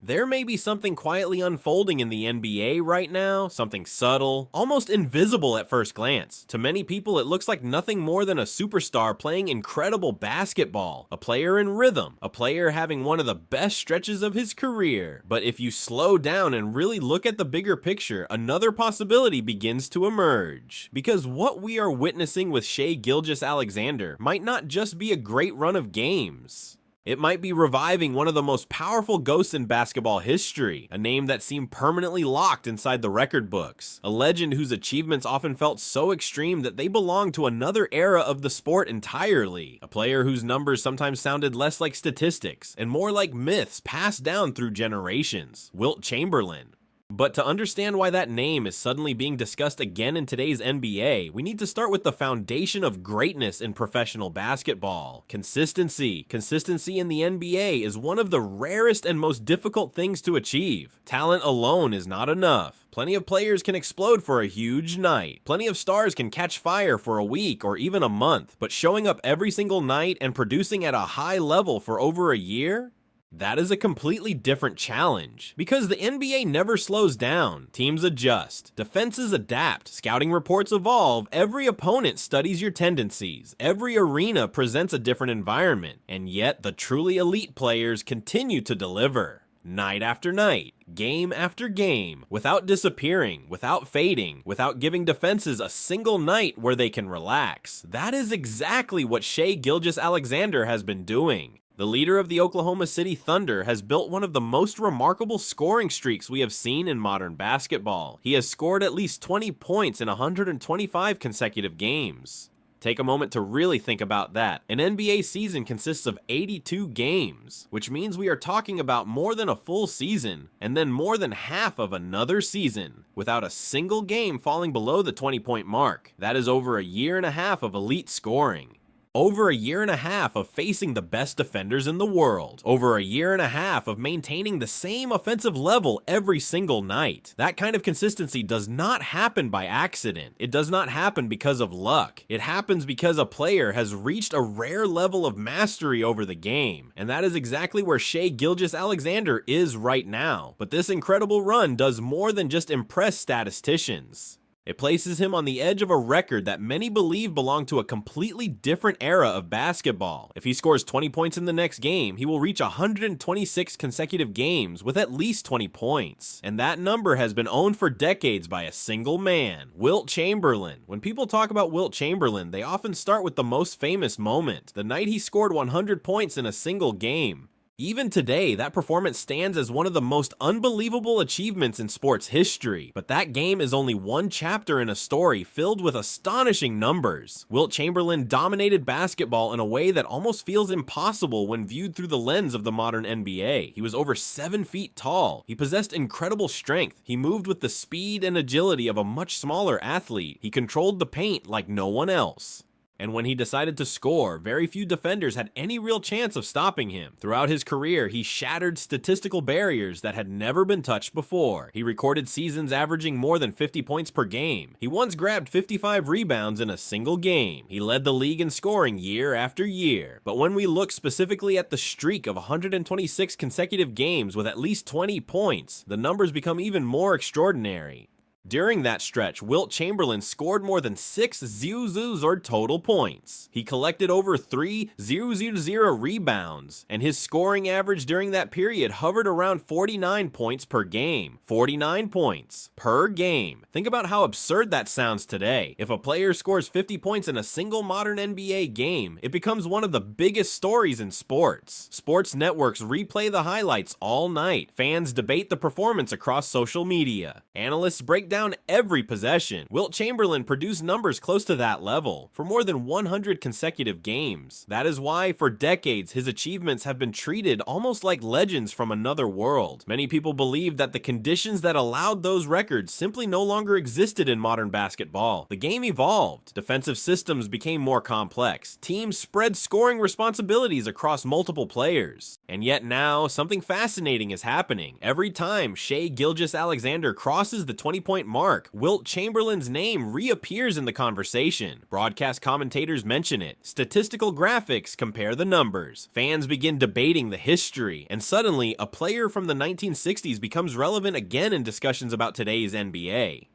There may be something quietly unfolding in the NBA right now, something subtle, almost invisible at first glance. To many people, it looks like nothing more than a superstar playing incredible basketball, a player in rhythm, a player having one of the best stretches of his career. But if you slow down and really look at the bigger picture, another possibility begins to emerge. Because what we are witnessing with Shai Gilgeous-Alexander might not just be a great run of games. It might be reviving one of the most powerful ghosts in basketball history, a name that seemed permanently locked inside the record books, a legend whose achievements often felt so extreme that they belonged to another era of the sport entirely, a player whose numbers sometimes sounded less like statistics and more like myths passed down through generations, Wilt Chamberlain. But to understand why that name is suddenly being discussed again in today's NBA, we need to start with the foundation of greatness in professional basketball. Consistency. Consistency in the NBA is one of the rarest and most difficult things to achieve. Talent alone is not enough. Plenty of players can explode for a huge night. Plenty of stars can catch fire for a week or even a month. But showing up every single night and producing at a high level for over a year? That is a completely different challenge, because the NBA never slows down. Teams adjust, defenses adapt, scouting reports evolve, every opponent studies your tendencies, every arena presents a different environment, and yet the truly elite players continue to deliver. Night after night, game after game, without disappearing, without fading, without giving defenses a single night where they can relax. That is exactly what Shai Gilgeous-Alexander has been doing. The leader of the Oklahoma City Thunder has built one of the most remarkable scoring streaks we have seen in modern basketball. He has scored at least 20 points in 125 consecutive games. Take a moment to really think about that. An NBA season consists of 82 games, which means we are talking about more than a full season, and then more than half of another season, without a single game falling below the 20-point mark. That is over a year and a half of elite scoring. Over a year and a half of facing the best defenders in the world. Over a year and a half of maintaining the same offensive level every single night. That kind of consistency does not happen by accident. It does not happen because of luck. It happens because a player has reached a rare level of mastery over the game. And that is exactly where Shai Gilgeous-Alexander is right now. But this incredible run does more than just impress statisticians. It places him on the edge of a record that many believe belonged to a completely different era of basketball. If he scores 20 points in the next game, he will reach 126 consecutive games with at least 20 points. And that number has been owned for decades by a single man, Wilt Chamberlain. When people talk about Wilt Chamberlain, they often start with the most famous moment, the night he scored 100 points in a single game. Even today, that performance stands as one of the most unbelievable achievements in sports history, but that game is only one chapter in a story filled with astonishing numbers. Wilt Chamberlain dominated basketball in a way that almost feels impossible when viewed through the lens of the modern NBA. He was over 7 feet tall. He possessed incredible strength. He moved with the speed and agility of a much smaller athlete. He controlled the paint like no one else. And when he decided to score, very few defenders had any real chance of stopping him. Throughout his career, he shattered statistical barriers that had never been touched before. He recorded seasons averaging more than 50 points per game. He once grabbed 55 rebounds in a single game. He led the league in scoring year after year. But when we look specifically at the streak of 126 consecutive games with at least 20 points, the numbers become even more extraordinary. During that stretch, Wilt Chamberlain scored more than 6,000 or total points. He collected over 3,000 rebounds, and his scoring average during that period hovered around 49 points per game. 49 points per game. Think about how absurd that sounds today. If a player scores 50 points in a single modern NBA game, it becomes one of the biggest stories in sports. Sports networks replay the highlights all night. Fans debate the performance across social media. Analysts break down every possession. Wilt Chamberlain produced numbers close to that level for more than 100 consecutive games. That is why, for decades, his achievements have been treated almost like legends from another world. Many people believe that the conditions that allowed those records simply no longer existed in modern basketball. The game evolved. Defensive systems became more complex. Teams spread scoring responsibilities across multiple players. And yet now, something fascinating is happening. Every time Shai Gilgeous-Alexander crosses the 20-point mark, Wilt Chamberlain's name reappears in the conversation. Broadcast commentators mention it. Statistical graphics compare the numbers. Fans begin debating the history, and suddenly, a player from the 1960s becomes relevant again in discussions about today's NBA.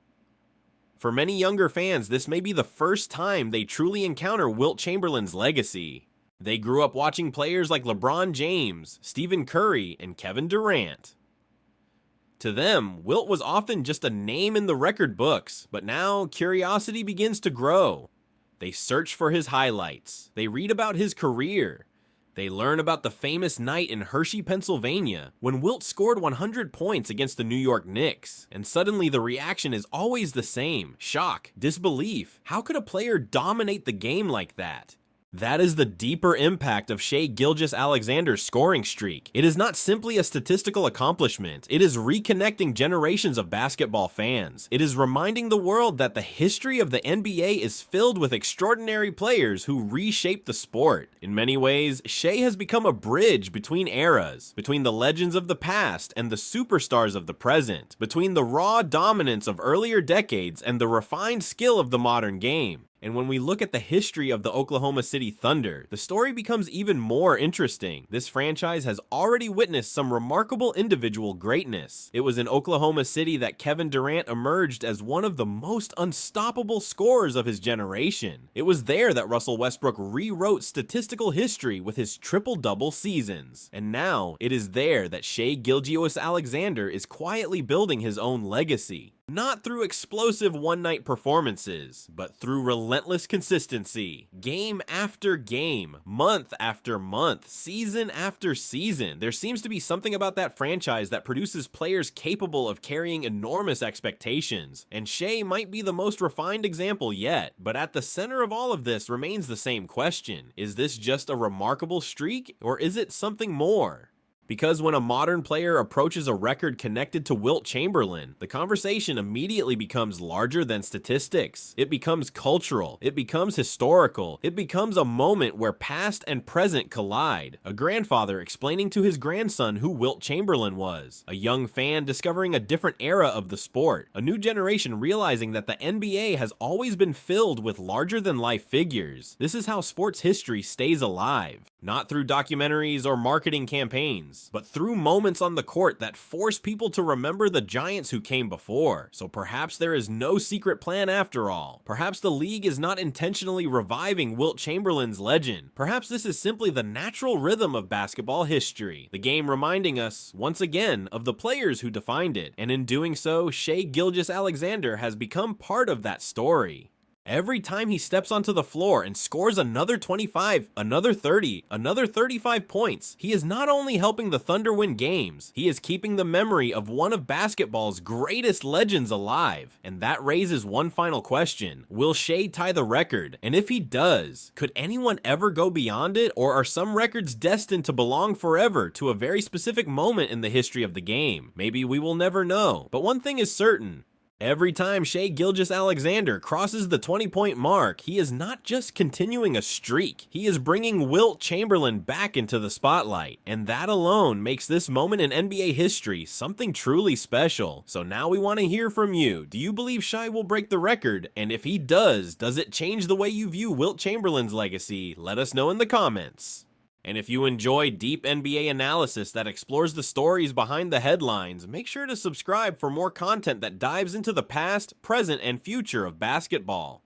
For many younger fans, this may be the first time they truly encounter Wilt Chamberlain's legacy. They grew up watching players like LeBron James, Stephen Curry, and Kevin Durant. To them, Wilt was often just a name in the record books, but now curiosity begins to grow. They search for his highlights. They read about his career. They learn about the famous night in Hershey, Pennsylvania, when Wilt scored 100 points against the New York Knicks. And suddenly the reaction is always the same: shock, disbelief. How could a player dominate the game like that? That is the deeper impact of Shai Gilgeous-Alexander's scoring streak. It is not simply a statistical accomplishment. It is reconnecting generations of basketball fans. It is reminding the world that the history of the NBA is filled with extraordinary players who reshaped the sport. In many ways, Shai has become a bridge between eras, between the legends of the past and the superstars of the present, between the raw dominance of earlier decades and the refined skill of the modern game. And when we look at the history of the Oklahoma City Thunder, the story becomes even more interesting. This franchise has already witnessed some remarkable individual greatness. It was in Oklahoma City that Kevin Durant emerged as one of the most unstoppable scorers of his generation. It was there that Russell Westbrook rewrote statistical history with his triple-double seasons. And now, it is there that Shai Gilgeous-Alexander is quietly building his own legacy. Not through explosive one-night performances, but through relentless consistency. Game after game, month after month, season after season. There seems to be something about that franchise that produces players capable of carrying enormous expectations. And Shai might be the most refined example yet, but at the center of all of this remains the same question. Is this just a remarkable streak, or is it something more? Because when a modern player approaches a record connected to Wilt Chamberlain, the conversation immediately becomes larger than statistics. It becomes cultural. It becomes historical. It becomes a moment where past and present collide. A grandfather explaining to his grandson who Wilt Chamberlain was. A young fan discovering a different era of the sport. A new generation realizing that the NBA has always been filled with larger-than-life figures. This is how sports history stays alive. Not through documentaries or marketing campaigns, but through moments on the court that force people to remember the giants who came before. So perhaps there is no secret plan after all. Perhaps the league is not intentionally reviving Wilt Chamberlain's legend. Perhaps this is simply the natural rhythm of basketball history. The game reminding us, once again, of the players who defined it. And in doing so, Shai Gilgeous-Alexander has become part of that story. Every time he steps onto the floor and scores another 25, another 30, another 35 points, he is not only helping the Thunder win games, he is keeping the memory of one of basketball's greatest legends alive. And that raises one final question. Will Shai tie the record? And if he does, could anyone ever go beyond it? Or are some records destined to belong forever to a very specific moment in the history of the game? Maybe we will never know. But one thing is certain. Every time Shai Gilgeous-Alexander crosses the 20-point mark, he is not just continuing a streak, he is bringing Wilt Chamberlain back into the spotlight. And that alone makes this moment in NBA history something truly special. So now we want to hear from you. Do you believe Shai will break the record? And if he does it change the way you view Wilt Chamberlain's legacy? Let us know in the comments. And if you enjoy deep NBA analysis that explores the stories behind the headlines, make sure to subscribe for more content that dives into the past, present, and future of basketball.